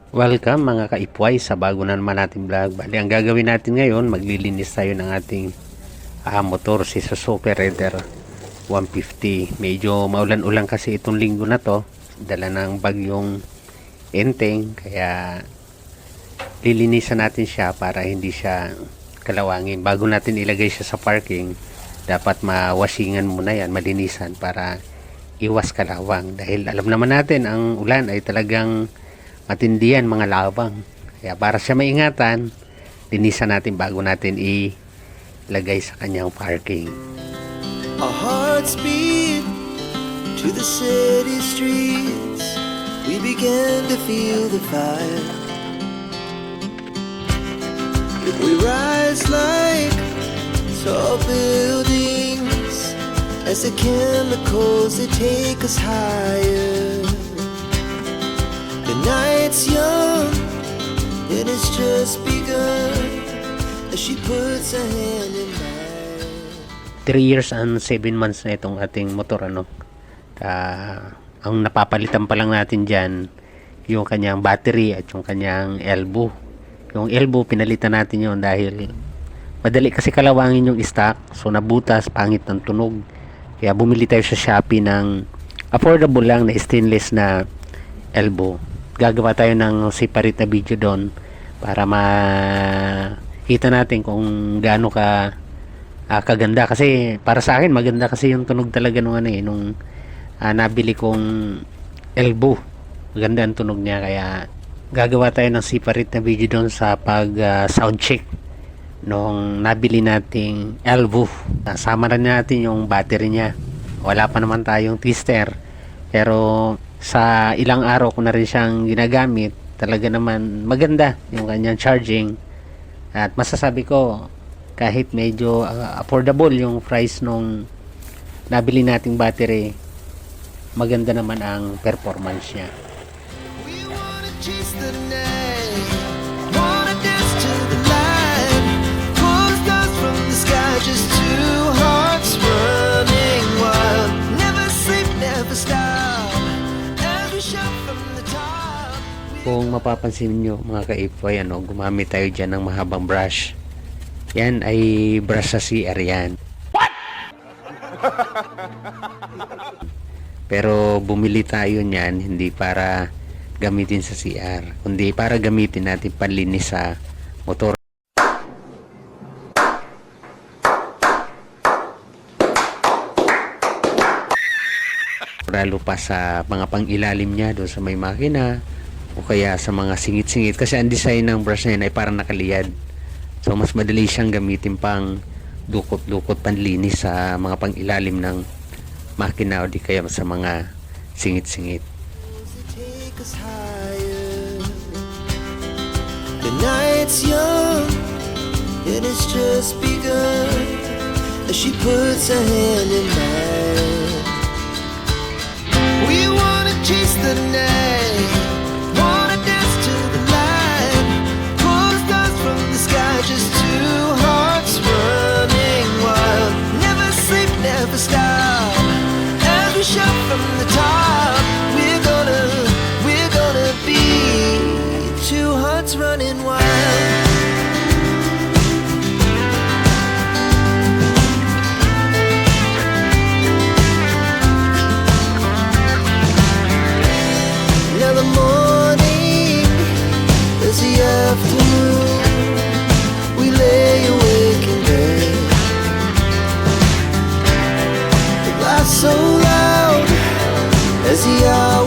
Welcome mga kaipway sa bago na naman nating vlog. Bali, ang gagawin natin ngayon, maglilinis tayo ng ating motor, si Suzuki Raider 150. Medyo maulan-ulan kasi itong linggo na to. Dala ng bagyong Enteng, kaya lilinisan natin siya para hindi siya kalawangin. Bago natin ilagay siya sa parking, dapat mawasingan muna yan, malinisan para iwas kalawang. Dahil alam naman natin, ang ulan ay talagang matindihan mga lawang. Kaya para siya maingatan, linisan natin bago natin ilagay sa kanyang parking. Our hearts beat to the city streets. We began to feel the fire. We rise like tall buildings as the chemicals they take us higher. The night's young, it has just begun as she puts her hand in mine. 3 years and 7 months na itong ating motor, ang napapalitan pa lang natin dyan yung kanyang battery at yung kanyang elbow. Yung elbow pinalitan natin yun dahil madali kasi kalawangin yung stock, so nabutas, pangit ng tunog. Kaya bumili tayo sa Shopee ng affordable lang na stainless na elbow. Gagawa tayo ng separate na video doon para makita natin kung gaano kaganda. Kasi para sa akin maganda kasi yung tunog talaga nung nabili kong elbow. Maganda ang tunog niya, kaya gagawa tayo ng separate na video doon sa pag sound check nung nabili nating elbow. Kasama rin natin yung battery niya. Wala pa naman tayong twister, pero sa ilang araw ko na rin siyang ginagamit, talaga naman maganda yung kanyang charging. At masasabi ko, kahit medyo affordable yung price nung nabili nating battery, maganda naman ang performance niya. We wanna chase the night, wanna dance to the light, pull the stars from the sky, just two hearts running wild, never sleep, never stop. Kung mapapansin nyo mga ka-Ipoy, gumamit tayo dyan ng mahabang brush. Yan ay brush sa CR yan. What? Pero bumili tayo niyan hindi para gamitin sa CR, kundi para gamitin natin panlinis sa motor. Lalo pa sa mga pang-ilalim niya doon sa may makina o kaya sa mga singit-singit, kasi ang design ng brush na yun ay parang nakaliyad, so mas madali siyang gamitin pang dukot-dukot, panlinis sa mga pang-ilalim ng makina o di kaya sa mga singit-singit. The night's young, it has just begun as she puts her hand in mine. We wanna chase the night, wanna dance to the light, pull the stars from the sky, just two hearts running wild, never sleep, never stop. As we shout from the top, we're gonna be two hearts running wild. The morning is the afternoon. We lay awake in bed. The laughs so loud as the hour